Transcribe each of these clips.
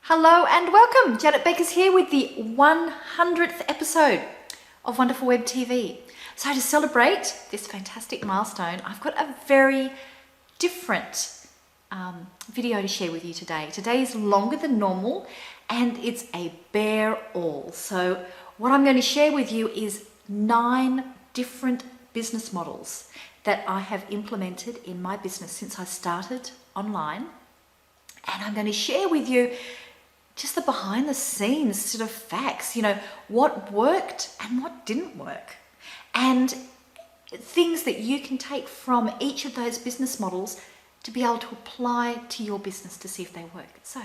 Hello and welcome. Janet Beckers here with the 100th episode of Wonderful Web TV. So to celebrate this fantastic milestone, I've got a very different video to share with you today. Today is longer than normal and it's a bare all. So what I'm going to share with you is 9 different business models that I have implemented in my business since I started online. And I'm going to share with you just the behind the scenes sort of facts, what worked and what didn't work. And things that you can take from each of those business models to be able to apply to your business to see if they work. So,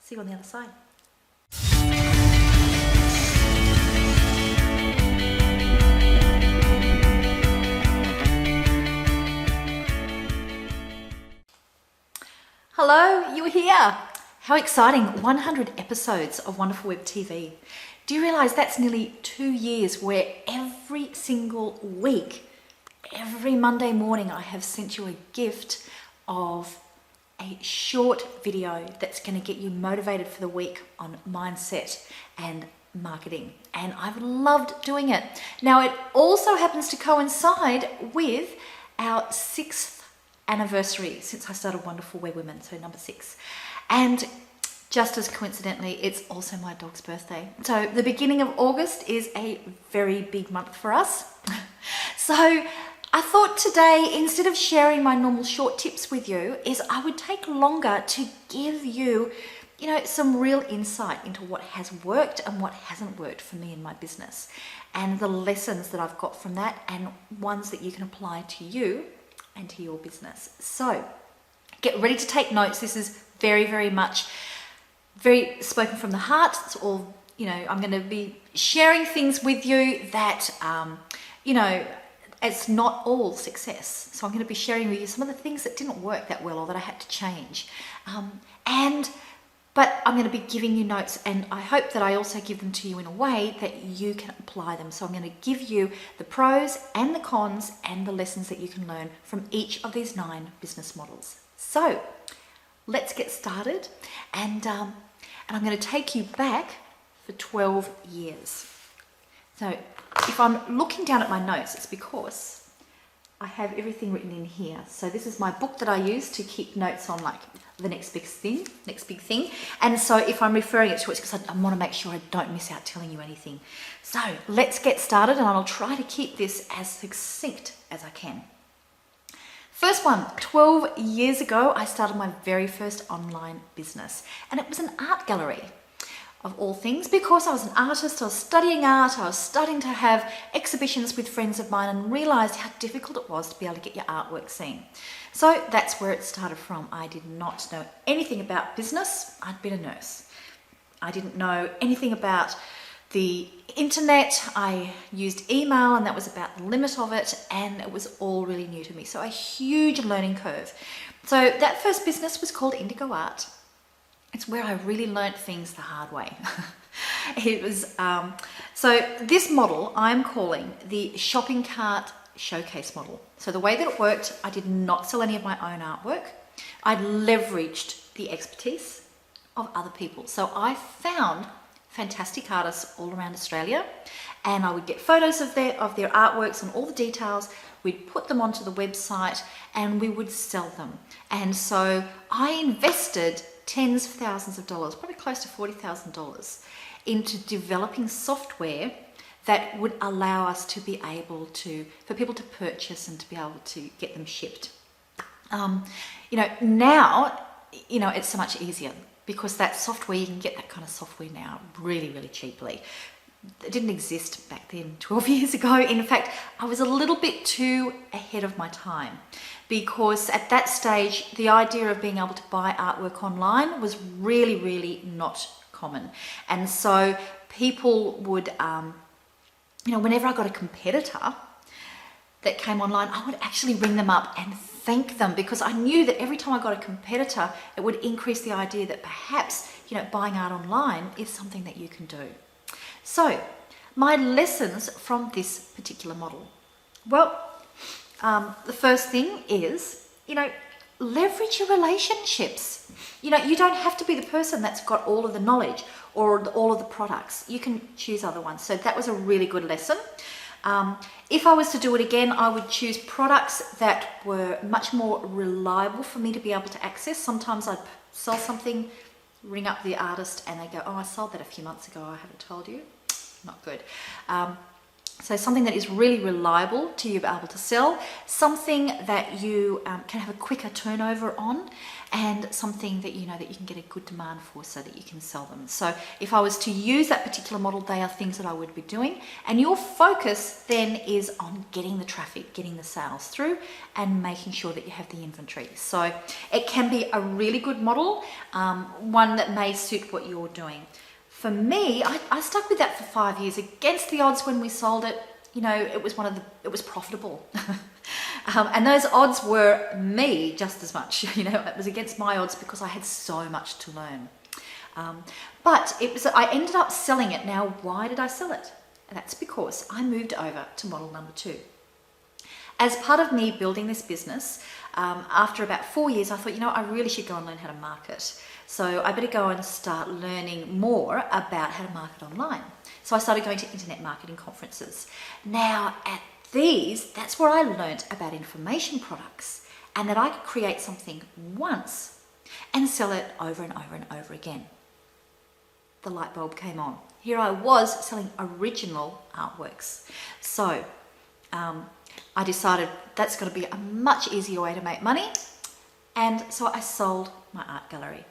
see you on the other side. Hello, you're here. How exciting, 100 episodes of Wonderful Web TV. Do you realize that's nearly 2 years where every single week, every Monday morning, I have sent you a gift of a short video that's going to get you motivated for the week on mindset and marketing. And I've loved doing it. Now, it also happens to coincide with our 6th anniversary since I started Wonderful Web Women, so number 6. And just as coincidentally, it's also my dog's birthday. So the beginning of August is a very big month for us. So I thought today, instead of sharing my normal short tips with you, is I would take longer to give you, some real insight into what has worked and what hasn't worked for me in my business, and the lessons that I've got from that and ones that you can apply to you and to your business. So get ready to take notes. This is very, very spoken from the heart. It's all, I'm going to be sharing things with you that, it's not all success. So I'm going to be sharing with you some of the things that didn't work that well or that I had to change. But I'm going to be giving you notes, and I hope that I also give them to you in a way that you can apply them. So I'm going to give you the pros and the cons and the lessons that you can learn from each of these 9 business models. So let's get started, and I'm going to take you back for 12 years. So if I'm looking down at my notes, it's because I have everything written in here. So this is my book that I use to keep notes on, like the next big thing. And so if I'm referring it to it, it's because I want to make sure I don't miss out telling you anything. So let's get started, and I'll try to keep this as succinct as I can. First one, 12 years ago, I started my very first online business, and it was an art gallery of all things. Because I was an artist, I was studying art, I was starting to have exhibitions with friends of mine and realized how difficult it was to be able to get your artwork seen. So that's where it started from. I did not know anything about business. I'd been a nurse. I didn't know anything about the internet. I used email, and that was about the limit of it, and it was all really new to me. So a huge learning curve. So that first business was called Indigo Art. It's where I really learnt things the hard way. It was, so this model I'm calling the shopping cart showcase model. So the way that it worked, I did not sell any of my own artwork. I leveraged the expertise of other people. So I found fantastic artists all around Australia, and I would get photos of their artworks and all the details. We'd put them onto the website and we would sell them. And so I invested tens of thousands of dollars, probably close to $40,000, into developing software that would allow us to be able to, for people to purchase and to be able to get them shipped. Now, it's so much easier, because that software, you can get that kind of software now really, really cheaply. It didn't exist back then, 12 years ago. In fact, I was a little bit too ahead of my time, because at that stage, the idea of being able to buy artwork online was really, really not common. And so people would, whenever I got a competitor that came online, I would actually ring them up and thank them, because I knew that every time I got a competitor, it would increase the idea that perhaps, buying art online is something that you can do. So my lessons from this particular model. Well, the first thing is, leverage your relationships. You know, you don't have to be the person that's got all of the knowledge or all of the products. You can choose other ones. So that was a really good lesson. If I was to do it again, I would choose products that were much more reliable for me to be able to access. Sometimes I'd sell something, ring up the artist, and they go, oh, I sold that a few months ago, I haven't told you. Not good. So something that is really reliable to you be able to sell, something that you can have a quicker turnover on, and something that you know that you can get a good demand for so that you can sell them. So if I was to use that particular model, they are things that I would be doing. And your focus then is on getting the traffic, getting the sales through, and making sure that you have the inventory. So it can be a really good model, one that may suit what you're doing. For me, I stuck with that for 5 years against the odds when we sold it. You know, it was profitable. And those odds were me just as much. You know, it was against my odds because I had so much to learn. But I ended up selling it. Now, why did I sell it? That's because I moved over to model number 2. As part of me building this business, after about 4 years, I thought, you know, I really should go and learn how to market. So I better go and start learning more about how to market online. So I started going to internet marketing conferences. Now at these, that's where I learned about information products, and that I could create something once and sell it over and over and over again. The light bulb came on. Here I was selling original artworks. So I decided that's got to be a much easier way to make money. And so I sold my art gallery.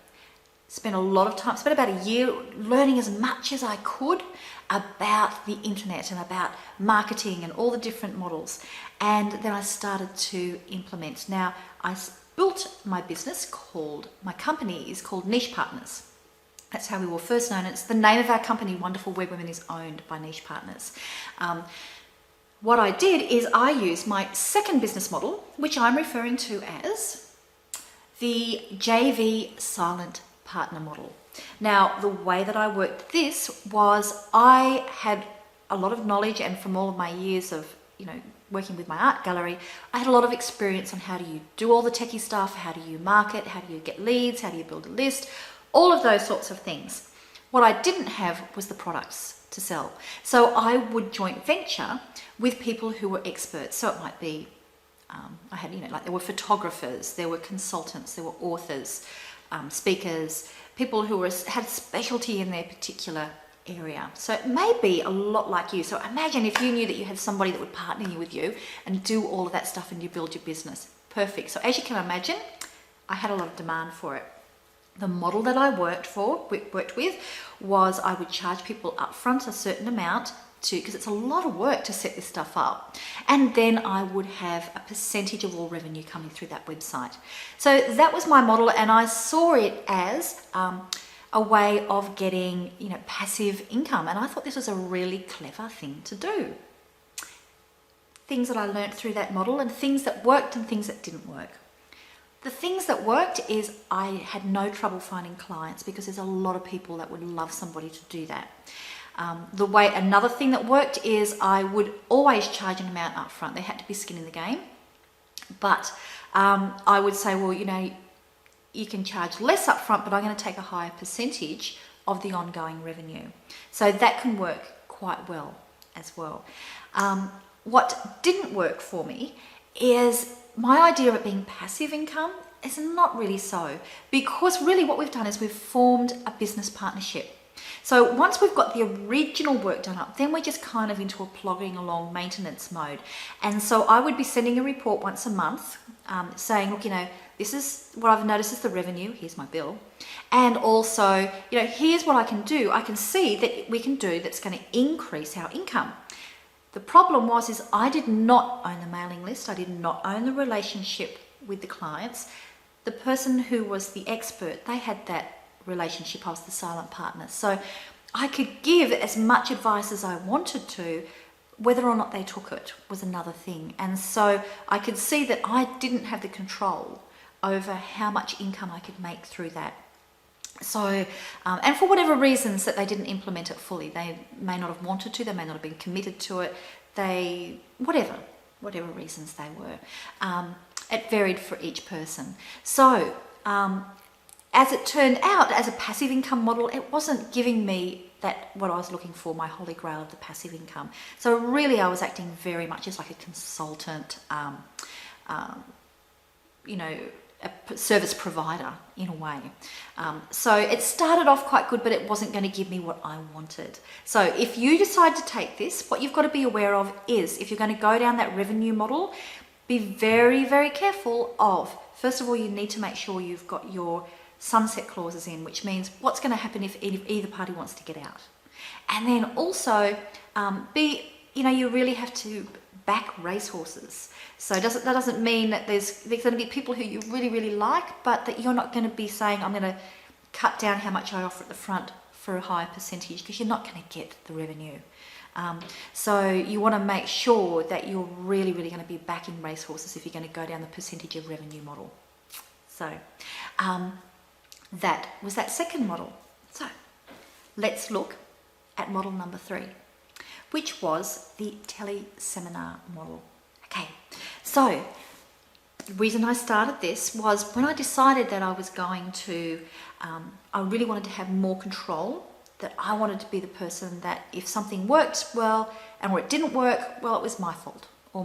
Spent a lot of time, spent about a year learning as much as I could about the internet and about marketing and all the different models. And then I started to implement. Now, I built my business my company is called Niche Partners. That's how we were first known. It's the name of our company, Wonderful Web Women, is owned by Niche Partners. What I did is I used my second business model, which I'm referring to as the JV Silent Partner model. Now, the way that I worked this was I had a lot of knowledge, and from all of my years of, you know, working with my art gallery, I had a lot of experience on how do you do all the techie stuff, how do you market, how do you get leads, how do you build a list, all of those sorts of things. What I didn't have was the products to sell. So I would joint venture with people who were experts. So it might be, I had, you know, like there were photographers, there were consultants, there were authors, speakers, people who had specialty in their particular area. So it may be a lot like you. So imagine if you knew that you had somebody that would partner with you and do all of that stuff and you build your business. Perfect. So as you can imagine, I had a lot of demand for it. The model that I worked with was I would charge people upfront a certain amount because it's a lot of work to set this stuff up, and then I would have a percentage of all revenue coming through that website. So that was my model, and I saw it as a way of getting, you know, passive income, and I thought this was a really clever thing to do. Things that I learned through that model, and things that worked and things that didn't work. The things that worked is I had no trouble finding clients because there's a lot of people that would love somebody to do that. Another thing that worked is I would always charge an amount up front. There had to be skin in the game. But I would say, well, you know, you can charge less up front, but I'm going to take a higher percentage of the ongoing revenue. So that can work quite well as well. What didn't work for me is my idea of it being passive income is not really so, because really what we've done is we've formed a business partnership. So once we've got the original work done up, then we're just kind of into a plodding along maintenance mode. And so I would be sending a report once a month saying, look, you know, this is what I've noticed is the revenue, here's my bill. And also, you know, here's what I can do. I can see that we can do that's going to increase our income. The problem was I did not own the mailing list. I did not own the relationship with the clients. The person who was the expert, they had that relationship. I was the silent partner. So I could give as much advice as I wanted to. Whether or not they took it was another thing. And so I could see that I didn't have the control over how much income I could make through that. So, and for whatever reasons that they didn't implement it fully, they may not have wanted to, they may not have been committed to it, whatever reasons they were. It varied for each person. So as it turned out, as a passive income model, it wasn't giving me that what I was looking for, my holy grail of the passive income. So really I was acting very much as like a consultant, you know, a service provider in a way. So it started off quite good, but it wasn't going to give me what I wanted. So if you decide to take this, what you've got to be aware of is, if you're going to go down that revenue model, be very, very careful of, first of all, you need to make sure you've got your sunset clauses in, which means what's going to happen if either party wants to get out. And then also you really have to back racehorses. So that doesn't mean that there's going to be people who you really, really like, but that you're not going to be saying, I'm going to cut down how much I offer at the front for a higher percentage, because you're not going to get the revenue. So you want to make sure that you're really, really going to be backing racehorses if you're going to go down the percentage of revenue model. So that was that second model. So let's look at model number 3, which was the teleseminar model. Okay, so the reason I started this was when I decided that I was going to, I really wanted to have more control, that I wanted to be the person that if something worked well and where it didn't work, well, it was my fault or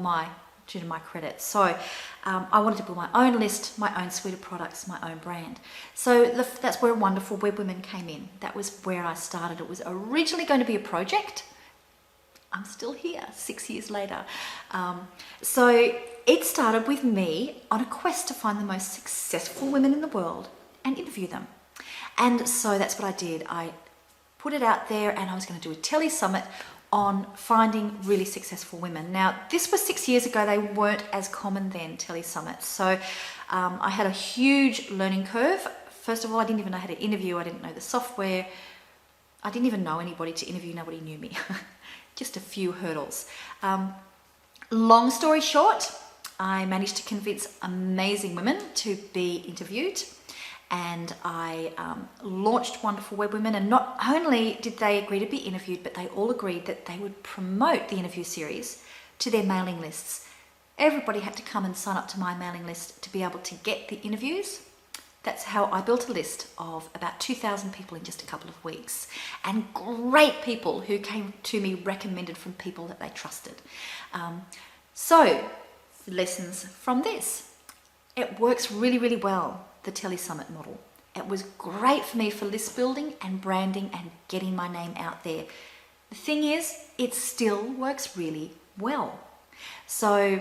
due to my credit. So I wanted to build my own list, my own suite of products, my own brand. So that's where Wonderful Web Women came in. That was where I started. It was originally going to be a project. I'm still here 6 years later. So it started with me on a quest to find the most successful women in the world and interview them. And so that's what I did. I put it out there, and I was going to do a tele summit on finding really successful women. Now, this was 6 years ago. They weren't as common then, tele summits. So I had a huge learning curve. First of all, I didn't even know how to interview. I didn't know the software. I didn't even know anybody to interview. Nobody knew me. Just a few hurdles. Long story short, I managed to convince amazing women to be interviewed, and I launched Wonderful Web Women. And not only did they agree to be interviewed, but they all agreed that they would promote the interview series to their mailing lists. Everybody had to come and sign up to my mailing list to be able to get the interviews. That's how I built a list of about 2,000 people in just a couple of weeks, and great people who came to me recommended from people that they trusted. So lessons from this. It works really, really well, the Telesummit model. It was great for me for list building and branding and getting my name out there. The thing is, it still works really well. So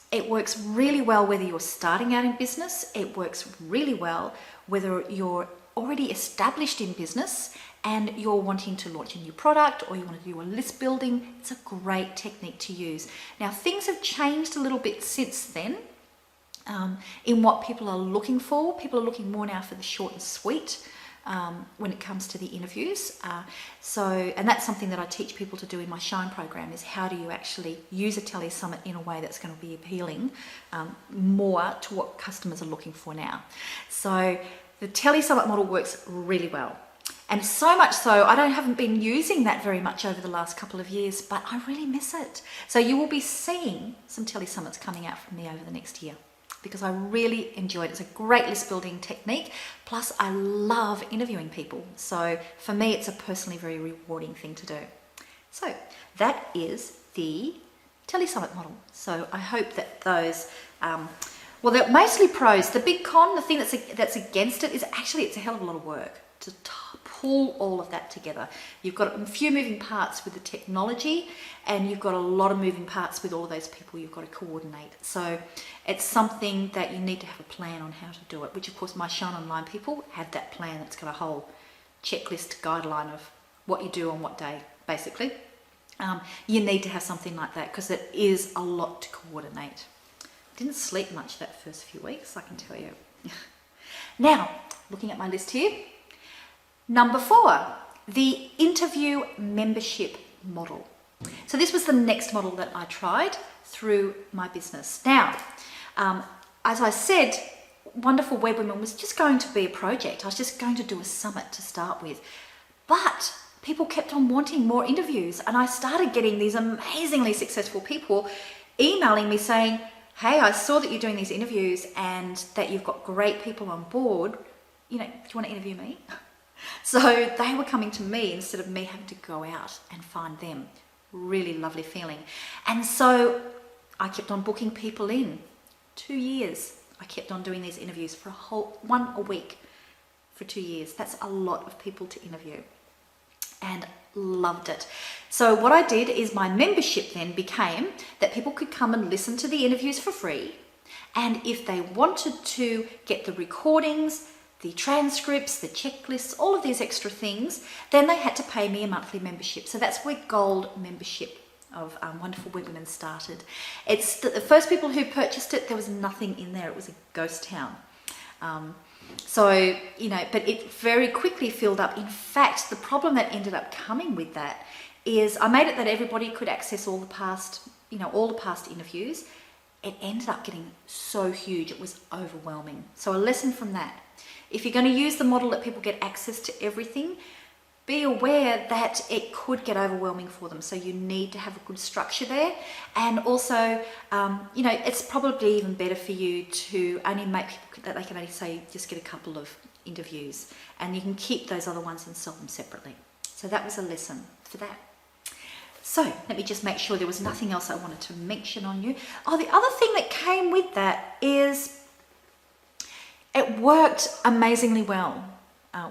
it works really well whether you're starting out in business. It works really well whether you're already established in business and you're wanting to launch a new product, or you want to do a list building. It's a great technique to use. Now, things have changed a little bit since then in what people are looking for. People are looking more now for the short and sweet when it comes to the interviews. And that's something that I teach people to do in my Shine program, is how do you actually use a tele summit in a way that's going to be appealing more to what customers are looking for now. So the tele summit model works really well. And so much so, I haven't been using that very much over the last couple of years, but I really miss it. So you will be seeing some tele summits coming out from me over the next year, because I really enjoy it. It's a great list building technique. Plus, I love interviewing people. So for me, it's a personally very rewarding thing to do. So that is the Telesummit model. So I hope that those, they're mostly pros. The big con, the thing that's against it, is actually it's a hell of a lot of work to pull all of that together. You've got a few moving parts with the technology, and you've got a lot of moving parts with all of those people you've got to coordinate. So it's something that you need to have a plan on how to do it, which of course my Shine Online people have that plan. That's got a whole checklist guideline of what you do on what day, basically. You need to have something like that because it is a lot to coordinate. Didn't sleep much that first few weeks, I can tell you. Now, looking at my list here, number 4, the interview membership model. So this was the next model that I tried through my business. Now, as I said, Wonderful Web Women was just going to be a project. I was just going to do a summit to start with. But people kept on wanting more interviews, and I started getting these amazingly successful people emailing me saying, hey, I saw that you're doing these interviews and that you've got great people on board. You know, do you want to interview me? So they were coming to me instead of me having to go out and find them. Really lovely feeling. And so I kept on booking people in. 2 years. I kept on doing these interviews for one a week for 2 years. That's a lot of people to interview. And loved it. So what I did is my membership then became that people could come and listen to the interviews for free. And if they wanted to get the recordings, the transcripts, the checklists, all of these extra things, then they had to pay me a monthly membership. So that's where Gold membership of Wonderful Web Women started. It's the first people who purchased it, there was nothing in there. It was a ghost town. So, you know, but it very quickly filled up. In fact, the problem that ended up coming with that is I made it that everybody could access all the past interviews. It ended up getting so huge, it was overwhelming. So a lesson from that. If you're going to use the model that people get access to everything, be aware that it could get overwhelming for them. So you need to have a good structure there. And also, you know, it's probably even better for you to only make people that they can only say, just get a couple of interviews, and you can keep those other ones and sell them separately. So that was a lesson for that. So let me just make sure there was nothing else I wanted to mention on you. Oh, the other thing that came with that is it worked amazingly well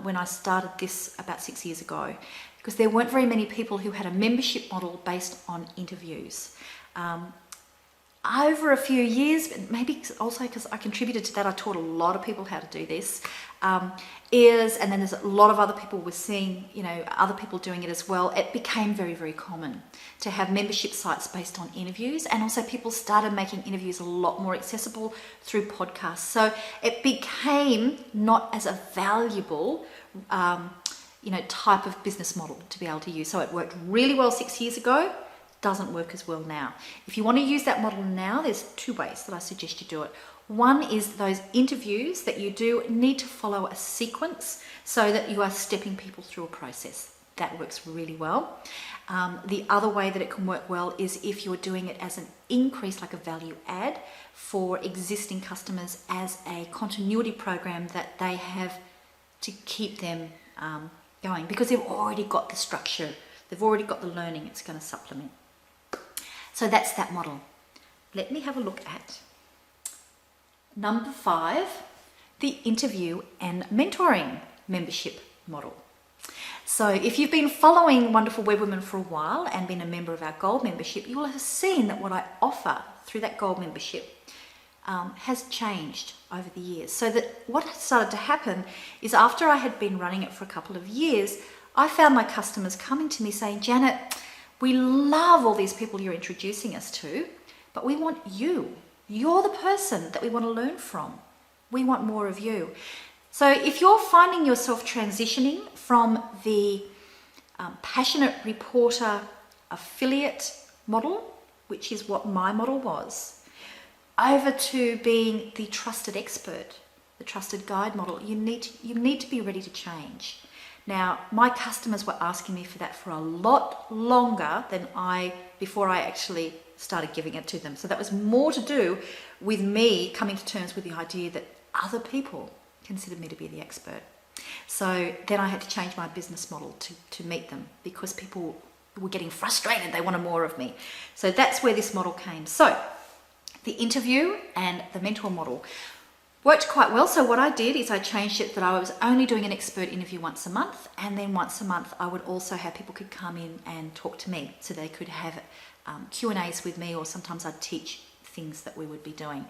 when I started this about 6 years ago, because there weren't very many people who had a membership model based on interviews. Over a few years, maybe also because I contributed to that, I taught a lot of people how to do this, and then there's a lot of other people were seeing, you know, other people doing it as well. It became very, very common to have membership sites based on interviews, and also people started making interviews a lot more accessible through podcasts. So it became not as a valuable, you know, type of business model to be able to use. So it worked really well 6 years ago. Doesn't work as well now. If you want to use that model now, there's 2 ways that I suggest you do it. One is those interviews that you do need to follow a sequence so that you are stepping people through a process. That works really well. The other way that it can work well is if you're doing it as an increase, like a value add for existing customers as a continuity program that they have to keep them going, because they've already got the structure, they've already got the learning, it's going to supplement. So that's that model. Let me have a look at number 5, the interview and mentoring membership model. So if you've been following Wonderful Web Women for a while and been a member of our Gold membership, you will have seen that what I offer through that Gold membership has changed over the years. So that what started to happen is after I had been running it for a couple of years, I found my customers coming to me saying, Janet, we love all these people you're introducing us to, but we want you. You're the person that we want to learn from. We want more of you. So if you're finding yourself transitioning from the passionate reporter affiliate model, which is what my model was, over to being the trusted expert, the trusted guide model, you need to be ready to change. Now, my customers were asking me for that for a lot longer than before I actually started giving it to them. So that was more to do with me coming to terms with the idea that other people considered me to be the expert. So then I had to change my business model to meet them, because people were getting frustrated. They wanted more of me. So that's where this model came. So the interview and the mentor model worked quite well. So what I did is I changed it that I was only doing an expert interview once a month, and then once a month I would also have people could come in and talk to me, so they could have Q&As with me, or sometimes I'd teach things that we would be doing.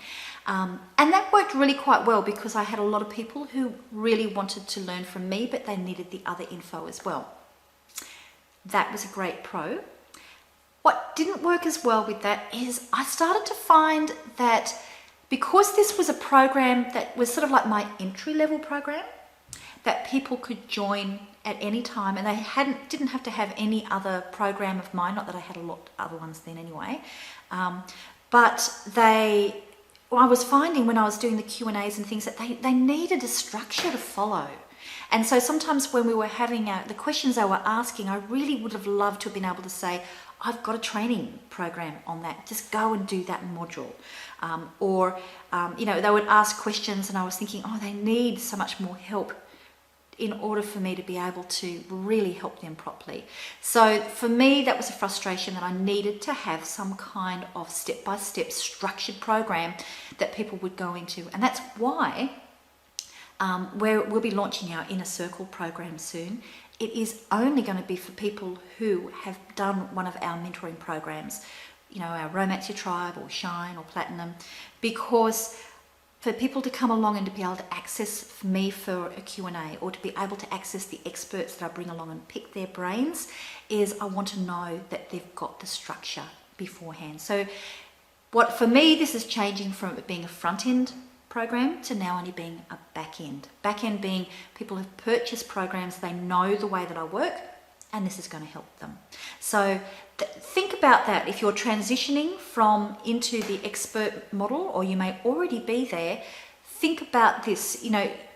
And that worked really quite well, because I had a lot of people who really wanted to learn from me, but they needed the other info as well. That was a great pro. What didn't work as well with that is I started to find that because this was a program that was sort of like my entry-level program that people could join at any time, and they didn't have to have any other program of mine, not that I had a lot of other ones then anyway, but I was finding when I was doing the Q&As and things that they needed a structure to follow. And so sometimes when we were having the questions they were asking, I really would have loved to have been able to say, I've got a training program on that. Just go and do that module. They would ask questions and I was thinking, oh, they need so much more help in order for me to be able to really help them properly. So for me, that was a frustration that I needed to have some kind of step-by-step structured program that people would go into. And that's why we'll be launching our Inner Circle program soon. It is only going to be for people who have done one of our mentoring programs, our Romance Your Tribe or Shine or Platinum, because for people to come along and to be able to access me for a Q&A or to be able to access the experts that I bring along and pick their brains, is I want to know that they've got the structure beforehand. So for me, this is changing from it being a front-end program to now only being a back-end. Back-end being people have purchased programs, they know the way that I work, and this is going to help them. So think about that. If you're transitioning into the expert model, or you may already be there, think about this.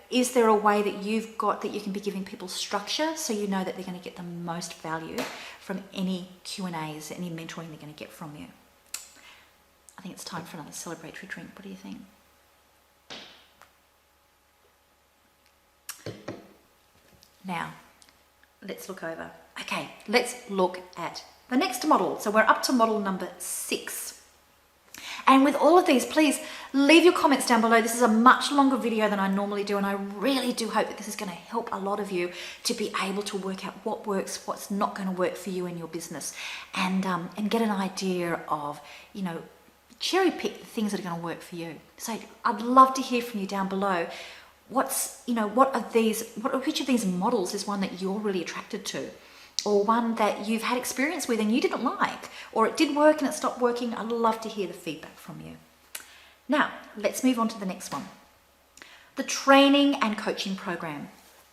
Is there a way that you've got that you can be giving people structure so you know that they're going to get the most value from any Q&As, any mentoring they're going to get from you? I think it's time for another celebratory drink. What do you think? Now, let's look over. Okay, let's look at the next model. So we're up to model number 6. And with all of these, please leave your comments down below. This is a much longer video than I normally do, and I really do hope that this is going to help a lot of you to be able to work out what works, what's not going to work for you in your business, and get an idea of, cherry pick the things that are going to work for you. So I'd love to hear from you down below. Which of these models is one that you're really attracted to, or one that you've had experience with and you didn't like, or it did work and it stopped working? I'd love to hear the feedback from you. Now, let's move on to the next one. The training and coaching program.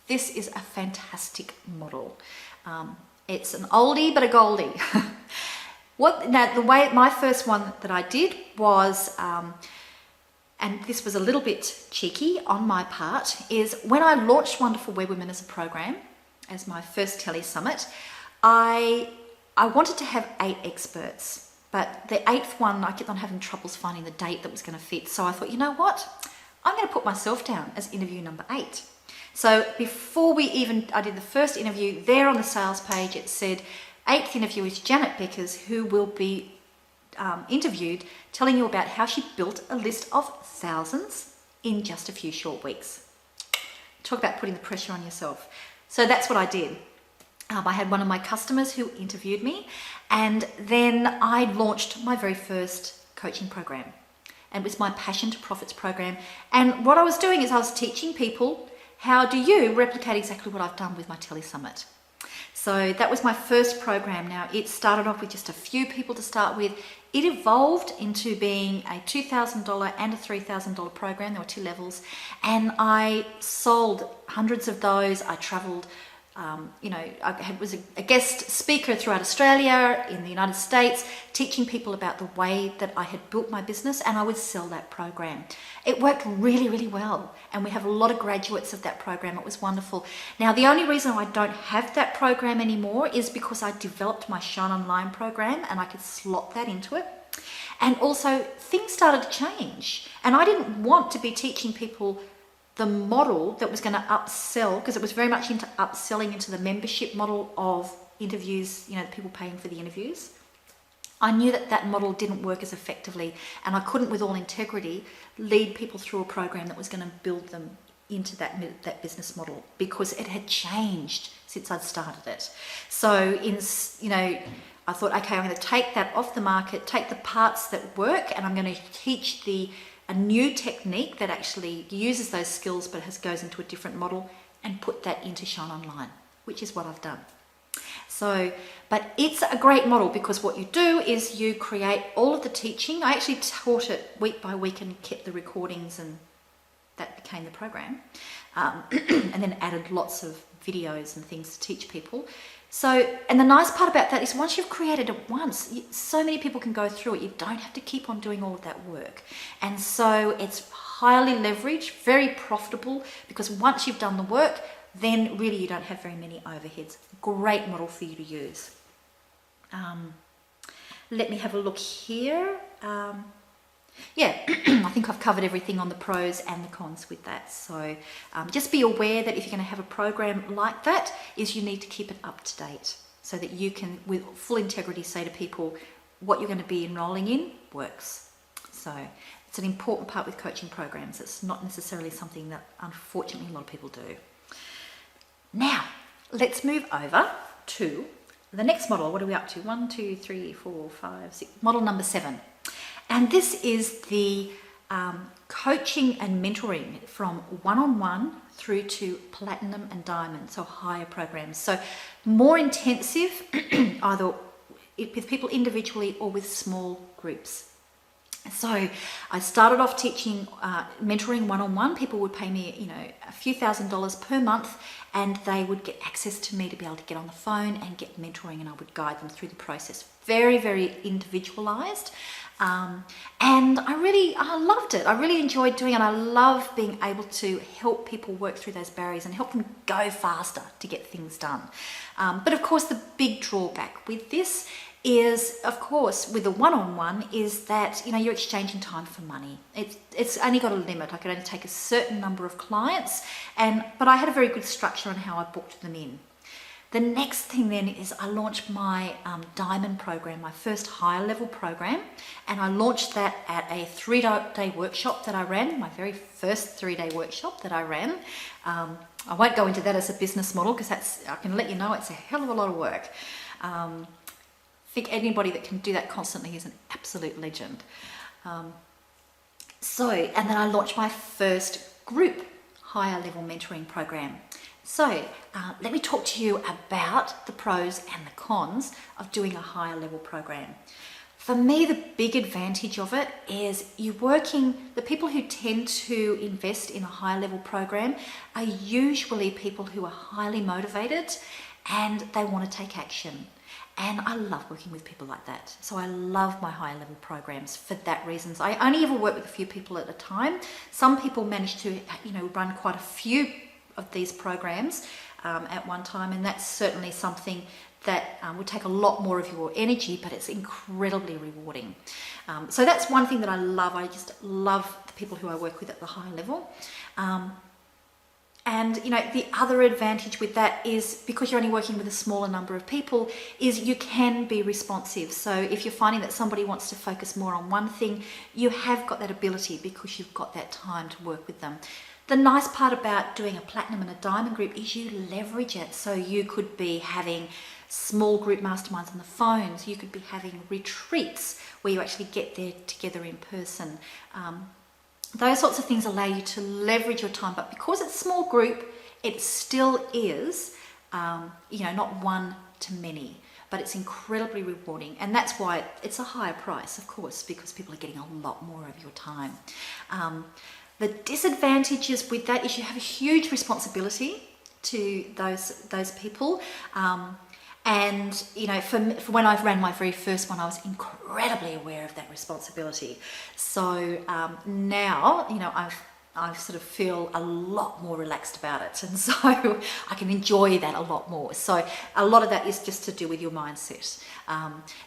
This is a fantastic model. It's an oldie but a goldie. My first one that I did was, and this was a little bit cheeky on my part, is when I launched Wonderful Web Women as a program, as my first tele summit, I wanted to have 8 experts, but the 8th one, I kept on having troubles finding the date that was going to fit. So I thought, you know what? I'm going to put myself down as interview number 8. So before I did the first interview, there on the sales page, it said, 8th interview is Janet Beckers, who will be interviewed, telling you about how she built a list of thousands in just a few short weeks. Talk about putting the pressure on yourself. So that's what I did. I had one of my customers who interviewed me, and then I launched my very first coaching program. And it was my Passion to Profits program. And what I was doing is I was teaching people, how do you replicate exactly what I've done with my Tele Summit? So that was my first program. Now, it started off with just a few people to start with. It evolved into being a $2,000 and a $3,000 program. There were 2 levels. And I sold hundreds of those. I traveled, I was a guest speaker throughout Australia, in the United States, teaching people about the way that I had built my business, and I would sell that program. It worked really, really well. And we have a lot of graduates of that program. It was wonderful. Now, the only reason I don't have that program anymore is because I developed my Shine Online program and I could slot that into it. And also, things started to change. And I didn't want to be teaching people the model that was going to upsell, because it was very much into upselling into the membership model of interviews, the people paying for the interviews. I knew that model didn't work as effectively, and I couldn't, with all integrity, lead people through a program that was going to build them into that business model, because it had changed since I'd started it. So I thought, okay, I'm going to take that off the market, take the parts that work, and I'm going to teach a new technique that actually uses those skills but goes into a different model, and put that into Shine Online, which is what I've done. So, but it's a great model, because what you do is you create all of the teaching. I actually taught it week by week and kept the recordings, and that became the program. And then added lots of videos and things to teach people. So, and the nice part about that is once you've created it once, so many people can go through it. You don't have to keep on doing all of that work. And so it's highly leveraged, very profitable, because once you've done the work, then really you don't have very many overheads. Great model for you to use. Let me have a look here. Yeah, I think I've covered everything on the pros and the cons with that. So just be aware that if you're going to have a program like that, is you need to keep it up to date so that you can, with full integrity, say to people what you're going to be enrolling in works. So it's an important part with coaching programs. It's not necessarily something that unfortunately a lot of people do. Now, let's move over to the next model. What are we up to? 1, 2, 3, 4, 5, 6. Model number 7. And this is the coaching and mentoring from one-on-one through to platinum and diamond, so higher programs. So more intensive, either with people individually or with small groups. So I started off teaching mentoring one-on-one. People would pay me, a few $1,000s per month, and they would get access to me to be able to get on the phone and get mentoring, and I would guide them through the process. Very, very individualized. And I loved it. I really enjoyed doing it. I love being able to help people work through those barriers and help them go faster to get things done. But of course, the big drawback with this is, of course, with the one-on-one, is that you're exchanging time for money. It's only got a limit. I could only take a certain number of clients, but I had a very good structure on how I booked them in. The next thing then is I launched my diamond program, my first higher level program, and I launched that at a 3-day workshop that I ran, my very first 3-day workshop that I ran. I won't go into that as a business model because I can let you know it's a hell of a lot of work. I think anybody that can do that constantly is an absolute legend. And then I launched my first group higher level mentoring program. So let me talk to you about the pros and the cons of doing a higher level program. For me, the big advantage of it is the people who tend to invest in a higher level program are usually people who are highly motivated and they want to take action. And I love working with people like that. So I love my higher level programs for that reason. I only ever work with a few people at a time. Some people manage to, run quite a few of these programs at one time, and that's certainly something that would take a lot more of your energy, but it's incredibly rewarding. So that's one thing that I love. I just love the people who I work with at the high level. And the other advantage with that is, because you're only working with a smaller number of people, is you can be responsive. So if you're finding that somebody wants to focus more on one thing, you have got that ability because you've got that time to work with them. The nice part about doing a platinum and a diamond group is you leverage it. So you could be having small group masterminds on the phones. You could be having retreats where you actually get there together in person. Those sorts of things allow you to leverage your time. But because it's a small group, it still is, not one to many. But it's incredibly rewarding. And that's why it's a higher price, of course, because people are getting a lot more of your time. The disadvantages with that is you have a huge responsibility to those people. For when I ran my very first one, I was incredibly aware of that responsibility. So now, I sort of feel a lot more relaxed about it. And so I can enjoy that a lot more. So a lot of that is just to do with your mindset.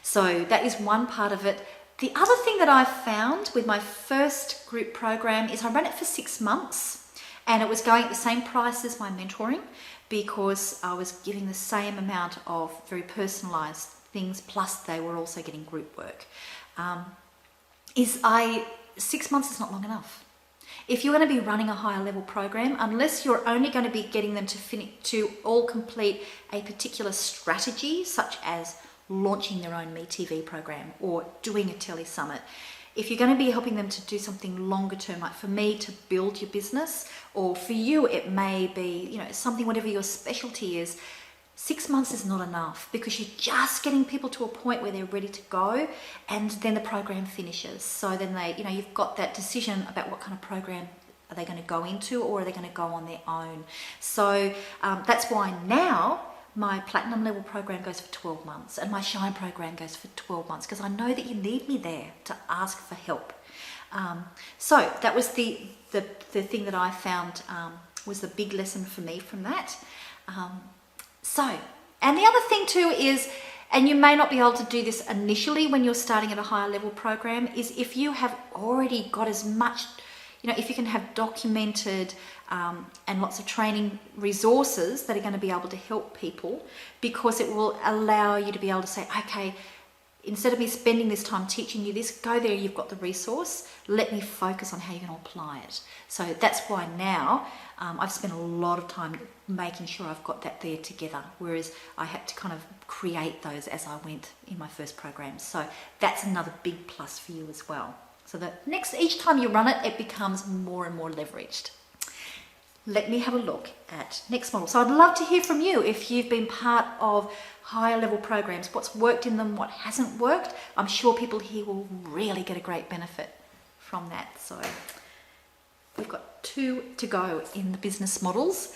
So that is one part of it. The other thing that I found with my first group program is I ran it for 6 months, and it was going at the same price as my mentoring because I was giving the same amount of very personalized things, plus they were also getting group work. 6 months is not long enough. If you're going to be running a higher level program, unless you're only going to be getting them to all complete a particular strategy, such as launching their own Me TV program or doing a tele summit. If you're going to be helping them to do something longer term, like for me to build your business, or for you it may be, something, whatever your specialty is, 6 months is not enough because you're just getting people to a point where they're ready to go, and then the program finishes. So then you've got that decision about what kind of program are they going to go into, or are they going to go on their own. So that's why now my platinum level program goes for 12 months and my shine program goes for 12 months because I know that you need me there to ask for help. So that was the thing that I found was the big lesson for me from that. And the other thing too is, and you may not be able to do this initially when you're starting at a higher level program, is if you have already got as much, if you can have documented and lots of training resources that are going to be able to help people, because it will allow you to be able to say, okay, instead of me spending this time teaching you this, go there, you've got the resource, let me focus on how you're going to apply it. So that's why now I've spent a lot of time making sure I've got that there together, whereas I had to kind of create those as I went in my first program. So that's another big plus for you as well. So that each time you run it, it becomes more and more leveraged. Let me have a look at next model. So I'd love to hear from you if you've been part of higher level programs, what's worked in them, what hasn't worked. I'm sure people here will really get a great benefit from that. So we've got 2 to go in the business models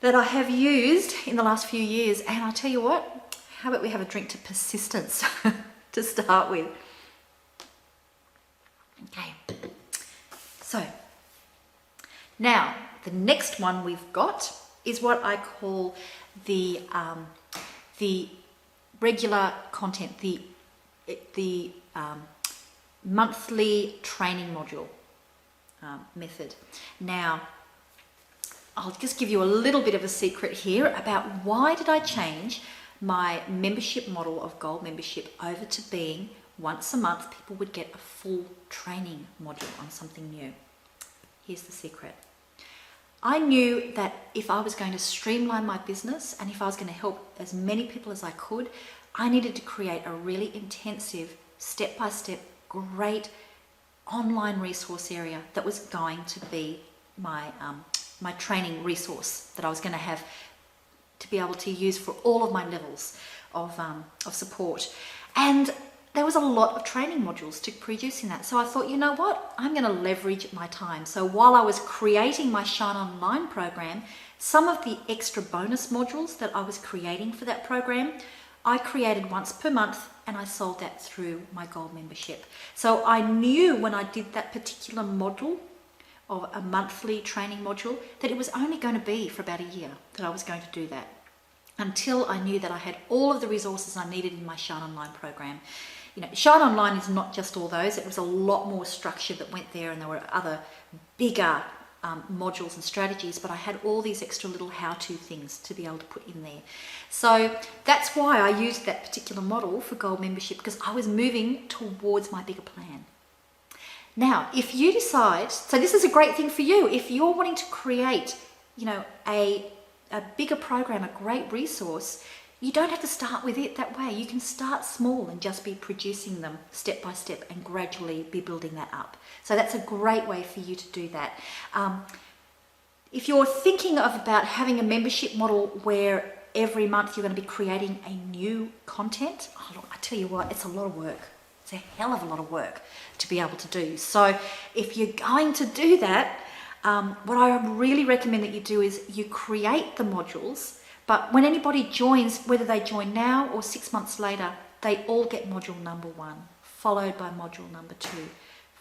that I have used in the last few years. And I tell you what, how about we have a drink to persistence to start with. Okay, so now the next one we've got is what I call the regular content, the monthly training module method. Now, I'll just give you a little bit of a secret here about why did I change my membership model of gold membership over to being once a month people would get a full training module on something new. Here's the secret. I knew that if I was going to streamline my business and if I was going to help as many people as I could, I needed to create a really intensive, step-by-step, great online resource area that was going to be my my training resource that I was going to have to be able to use for all of my levels of support. And there was a lot of training modules to produce in that. So I thought, you know what? I'm going to leverage my time. So while I was creating my Shine Online program, some of the extra bonus modules that I was creating for that program, I created once per month and I sold that through my gold membership. So I knew when I did that particular model of a monthly training module that it was only going to be for about a year that I was going to do that, until I knew that I had all of the resources I needed in my Shine Online program. Shine Online is not just all those. It was a lot more structure that went there, and there were other bigger modules and strategies, but I had all these extra little how-to things to be able to put in there. So that's why I used that particular model for gold membership, because I was moving towards my bigger plan. Now, if you decide, so this is a great thing for you, if you're wanting to create, a bigger program, a great resource, you don't have to start with it that way. You can start small and just be producing them step by step and gradually be building that up. So that's a great way for you to do that. If you're thinking about having a membership model where every month you're going to be creating a new content, look, I tell you what, it's a lot of work. It's a hell of a lot of work to be able to do. So if you're going to do that, what I really recommend that you do is you create the modules, but when anybody joins, whether they join now or 6 months later, they all get module number 1, followed by module number 2,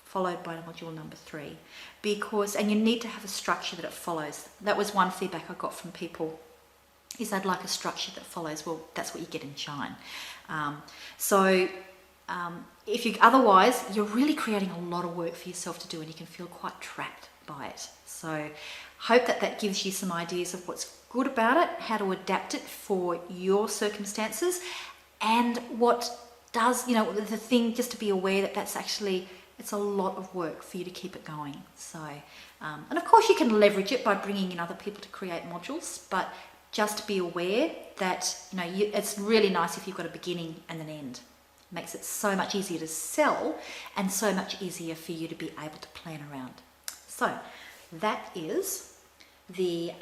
followed by module number 3, and you need to have a structure that it follows. That was one feedback I got from people, is they'd like a structure that follows. Well, that's what you get in Shine. If you otherwise, you're really creating a lot of work for yourself to do, and you can feel quite trapped by it. So hope that gives you some ideas of what's good about it, how to adapt it for your circumstances, and what does, the thing, just to be aware that that's actually, it's a lot of work for you to keep it going. So, and of course you can leverage it by bringing in other people to create modules, but just be aware that, it's really nice if you've got a beginning and an end. It makes it so much easier to sell and so much easier for you to be able to plan around. So that is the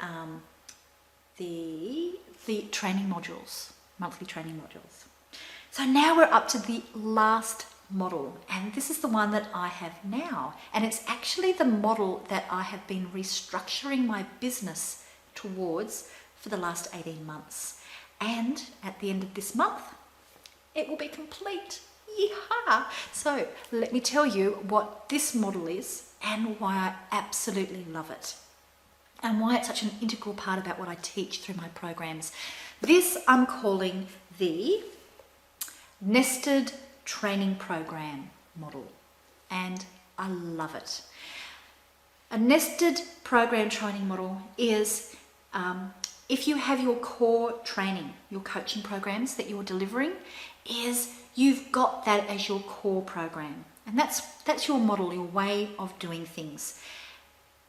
training modules, monthly training modules. So now we're up to the last model, and this is the one that I have now, and it's actually the model that I have been restructuring my business towards for the last 18 months, and at the end of this month it will be complete. Yeehaw! So let me tell you what this model is and why I absolutely love it. and why it's such an integral part about what I teach through my programs. This I'm calling the nested training program model, and I love it. A nested program training model is if you have your core training, your coaching programs that you're delivering, is you've got that as your core program, and that's your model, your way of doing things.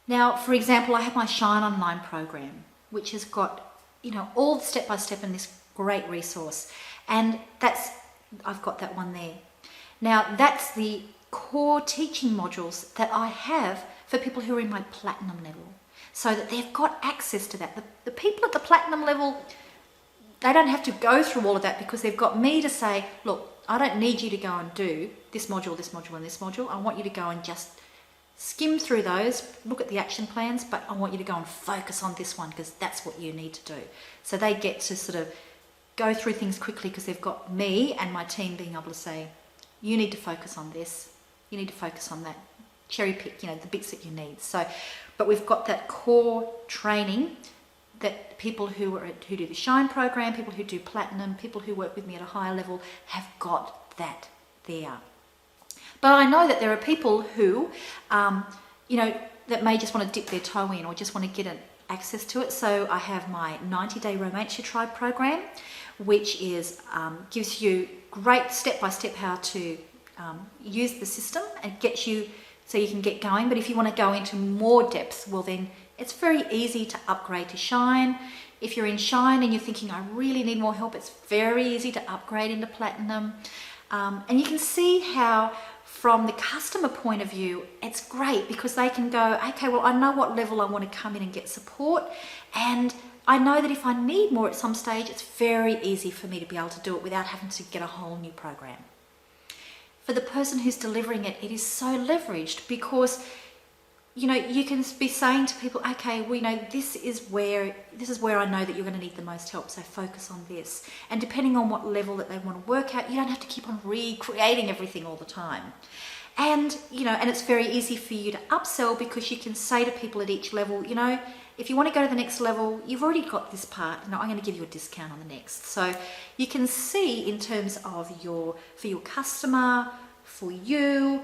Now, for example, I have my Shine Online program, which has got, all the step-by-step in this great resource. And I've got that one there. Now, that's the core teaching modules that I have for people who are in my platinum level, so that they've got access to that. The people at the platinum level, they don't have to go through all of that because they've got me to say, look, I don't need you to go and do this module, this module, and this module. I want you to go and just skim through those, look at the action plans, but I want you to go and focus on this one because that's what you need to do. So they get to sort of go through things quickly because they've got me and my team being able to say, you need to focus on this, you need to focus on that, cherry pick, the bits that you need. So, but we've got that core training that people who do the Shine program, people who do Platinum, people who work with me at a higher level have got that there. But I know that there are people who, that may just want to dip their toe in or just want to get access to it. So I have my 90-day Romance Your Tribe program, which is gives you great step-by-step how to use the system and get you so you can get going. But if you want to go into more depth, well then it's very easy to upgrade to Shine. If you're in Shine and you're thinking, I really need more help, it's very easy to upgrade into Platinum. And you can see how, from the customer point of view, it's great because they can go, okay, well, I know what level I want to come in and get support. And I know that if I need more at some stage, it's very easy for me to be able to do it without having to get a whole new program. For the person who's delivering it, it is so leveraged because you can be saying to people, okay, well, this is where I know that you're going to need the most help, so focus on this. And depending on what level that they want to work at, you don't have to keep on recreating everything all the time. And, and it's very easy for you to upsell because you can say to people at each level, if you want to go to the next level, you've already got this part, I'm going to give you a discount on the next. So you can see in terms of for your customer, for you,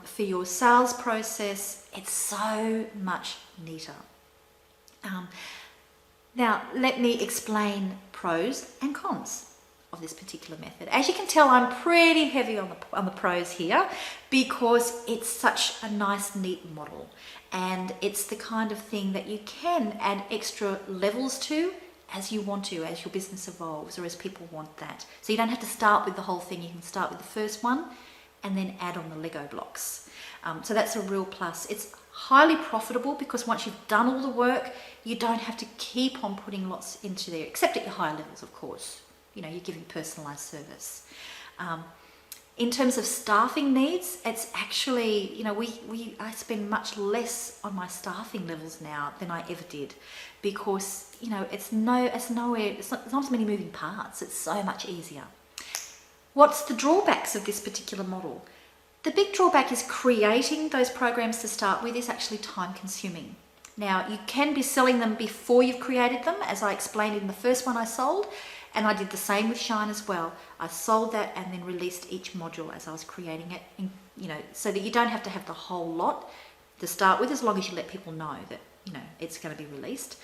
for your sales process, it's so much neater. Now, let me explain pros and cons of this particular method. As you can tell, I'm pretty heavy on the pros here because it's such a nice, neat model. And it's the kind of thing that you can add extra levels to as you want to, as your business evolves or as people want that. So you don't have to start with the whole thing. You can start with the first one and then add on the Lego blocks. So that's a real plus. It's highly profitable because once you've done all the work, you don't have to keep on putting lots into there, except at your higher levels, of course. You're giving personalized service. In terms of staffing needs, it's actually, I spend much less on my staffing levels now than I ever did because, it's not as many moving parts. It's so much easier. What's the drawbacks of this particular model? The big drawback is creating those programs to start with is actually time consuming. Now, you can be selling them before you've created them, as I explained in the first one I sold, and I did the same with Shine as well. I sold that and then released each module as I was creating it, so that you don't have to have the whole lot to start with, as long as you let people know that, it's going to be released.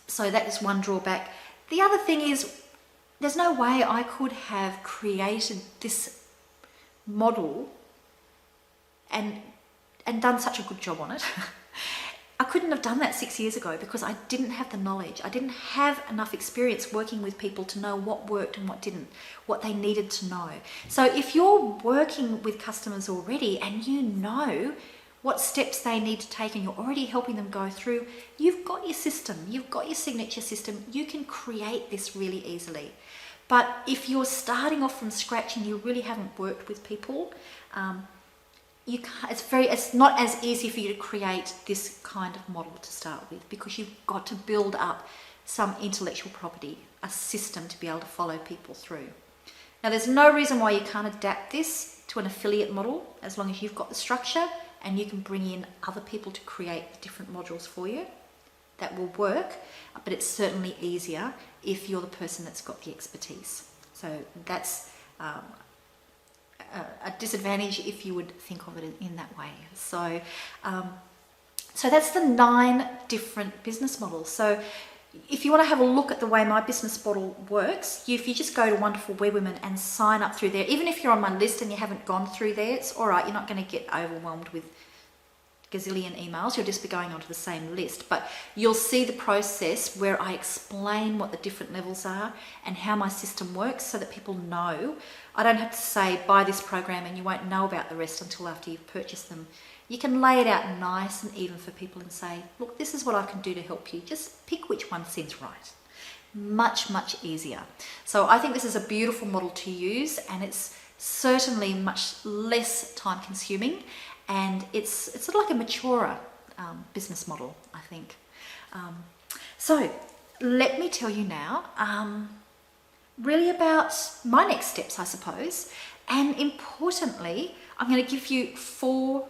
So that is one drawback. The other thing is, there's no way I could have created this model and done such a good job on it. I couldn't have done that 6 years ago because I didn't have the knowledge. I didn't have enough experience working with people to know what worked and what didn't, what they needed to know. So if you're working with customers already and you know what steps they need to take and you're already helping them go through, you've got your system, you've got your signature system, you can create this really easily. But if you're starting off from scratch and you really haven't worked with people, it's not as easy for you to create this kind of model to start with because you've got to build up some intellectual property, a system to be able to follow people through. Now, there's no reason why you can't adapt this to an affiliate model as long as you've got the structure and you can bring in other people to create different modules for you. That will work, but it's certainly easier if you're the person that's got the expertise. So that's a disadvantage if you would think of it in that way. So, so that's the 9 different business models. So if you want to have a look at the way my business model works, if you just go to Wonderful Web Women and sign up through there, even if you're on my list and you haven't gone through there, it's all right. You're not going to get overwhelmed with gazillion emails. You'll just be going onto the same list, but you'll see the process where I explain what the different levels are and how my system works so that people know. I don't have to say buy this program and you won't know about the rest until after you've purchased them. You can lay it out nice and even for people and say, look, this is what I can do to help you. Just pick which one seems right. Much, much easier. So I think this is a beautiful model to use, and it's certainly much less time consuming, and it's sort of like a maturer business model, I think. So let me tell you now really about my next steps, I suppose. And importantly, I'm going to give you four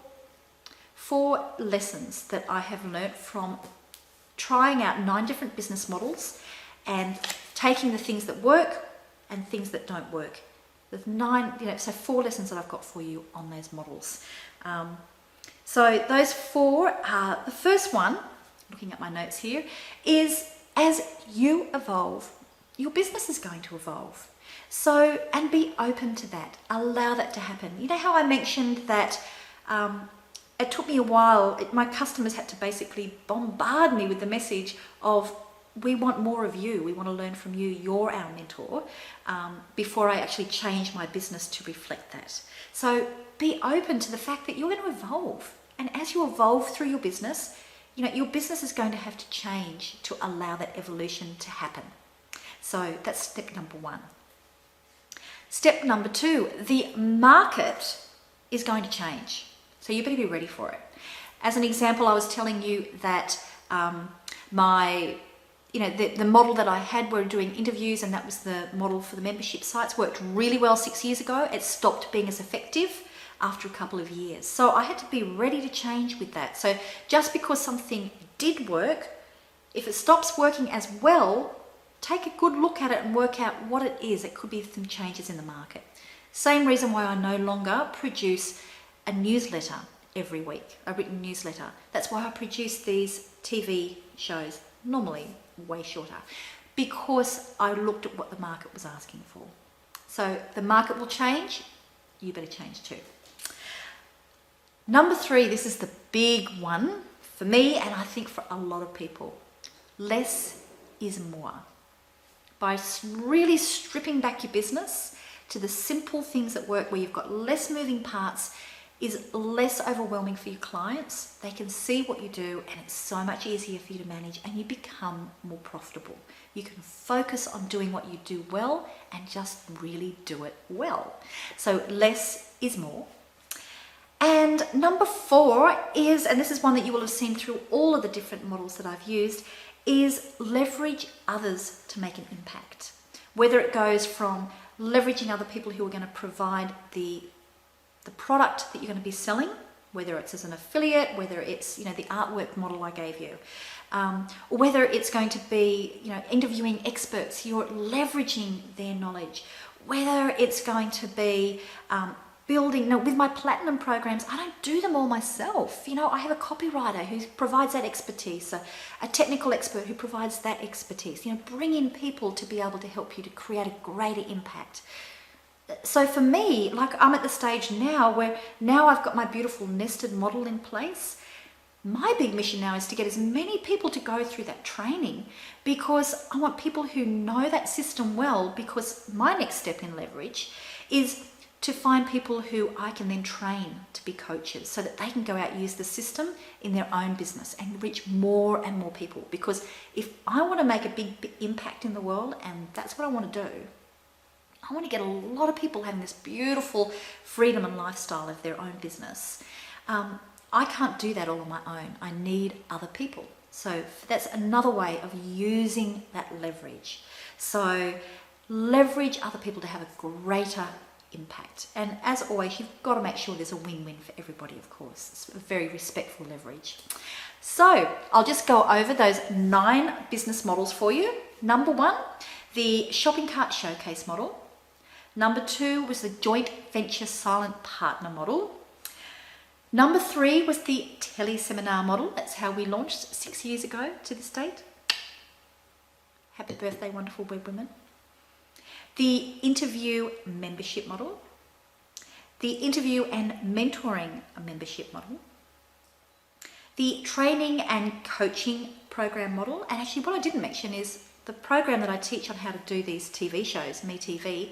lessons that I have learnt from trying out 9 different business models and taking the things that work and things that don't work. There's 9, so 4 lessons that I've got for you on those models. So those 4 are, the first one, looking at my notes here, is as you evolve, your business is going to evolve. So, and be open to that. Allow that to happen. You know how I mentioned that it took me a while, my customers had to basically bombard me with the message of, we want more of you, we want to learn from you, you're our mentor, before I actually change my business to reflect that. So be open to the fact that you're going to evolve. And as you evolve through your business, your business is going to have to change to allow that evolution to happen. So that's step number 1. Step number 2, the market is going to change. So you better be ready for it. As an example, I was telling you that the model that I had, we're doing interviews, and that was the model for the membership sites, worked really well 6 years ago. It stopped being as effective after a couple of years. So I had to be ready to change with that. So just because something did work, if it stops working as well, take a good look at it and work out what it is. It could be some changes in the market. Same reason why I no longer produce a newsletter every week, a written newsletter. That's why I produce these TV shows, normally way shorter, because I looked at what the market was asking for. So the market will change, you better change too. Number 3, this is the big one for me, and I think for a lot of people. Less is more. By really stripping back your business to the simple things that work, where you've got less moving parts, is less overwhelming for your clients. They can see what you do, and it's so much easier for you to manage, and you become more profitable. You can focus on doing what you do well and just really do it well. So less is more. And number 4 is, and this is one that you will have seen through all of the different models that I've used, is leverage others to make an impact. Whether it goes from leveraging other people who are going to provide the product that you're going to be selling, whether it's as an affiliate, whether it's the artwork model I gave you, or whether it's going to be interviewing experts, you're leveraging their knowledge, whether it's going to be building. With my platinum programs, I don't do them all myself. I have a copywriter who provides that expertise, a technical expert who provides that expertise. Bring in people to be able to help you to create a greater impact. So for me, I'm at the stage now where now I've got my beautiful nested model in place. My big mission now is to get as many people to go through that training, because I want people who know that system well, because my next step in leverage is to find people who I can then train to be coaches so that they can go out and use the system in their own business and reach more and more people. Because if I want to make a big impact in the world, and that's what I want to do, I want to get a lot of people having this beautiful freedom and lifestyle of their own business. I can't do that all on my own. I need other people. So that's another way of using that leverage. So leverage other people to have a greater impact. And as always, you've got to make sure there's a win-win for everybody, of course. It's a very respectful leverage. So I'll just go over those 9 business models for you. Number 1, the shopping cart showcase model. Number 2 was the joint venture silent partner model. Number 3 was the teleseminar model. That's how we launched 6 years ago to this date. Happy birthday, wonderful web women. The interview membership model. The interview and mentoring membership model. The training and coaching program model. And actually what I didn't mention is the program that I teach on how to do these TV shows, MeTV,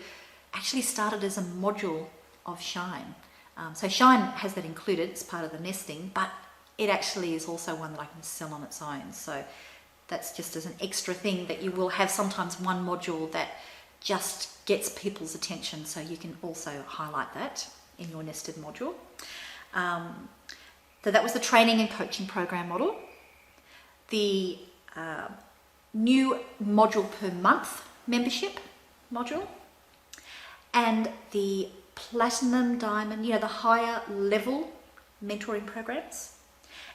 actually started as a module of Shine. So Shine has that included, it's part of the nesting, but it actually is also one that I can sell on its own. So that's just as an extra thing that you will have sometimes one module that just gets people's attention. So you can also highlight that in your nested module. So that was the training and coaching program model. The new module per month membership module. And the platinum, diamond, the higher level mentoring programs.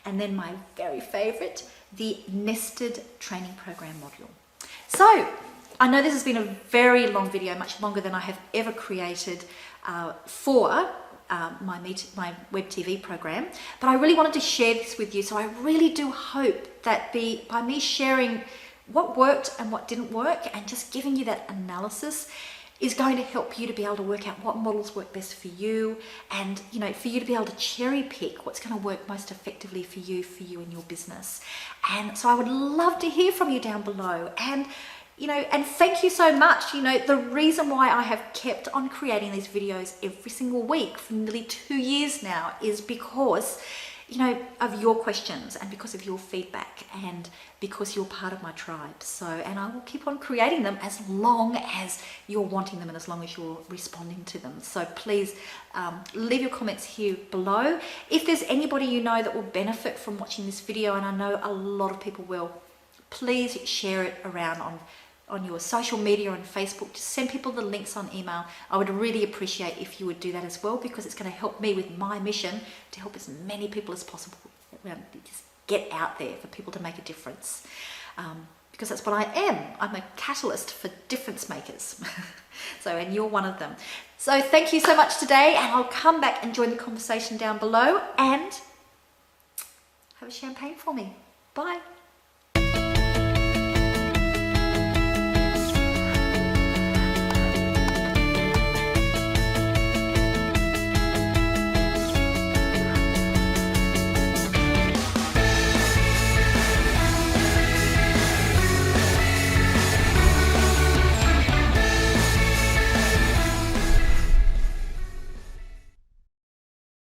And then my very favorite, the nested training program module. So I know this has been a very long video, much longer than I have ever created for my web TV program, but I really wanted to share this with you. So I really do hope that by me sharing what worked and what didn't work and just giving you that analysis is going to help you to be able to work out what models work best for you, and for you to be able to cherry pick what's going to work most effectively for you and your business. And so I would love to hear from you down below, and and thank you so much. The reason why I have kept on creating these videos every single week for nearly 2 years now is because of your questions and because of your feedback and because you're part of my tribe. So, and I will keep on creating them as long as you're wanting them and as long as you're responding to them. So please leave your comments here below. If there's anybody that will benefit from watching this video, and I know a lot of people will, please share it around on your social media, on Facebook. Just send people the links on email. I would really appreciate if you would do that as well, because it's going to help me with my mission to help as many people as possible just get out there for people to make a difference. Because that's what I am. I'm a catalyst for difference makers. And you're one of them. So thank you so much today, and I'll come back and join the conversation down below and have a champagne for me. Bye.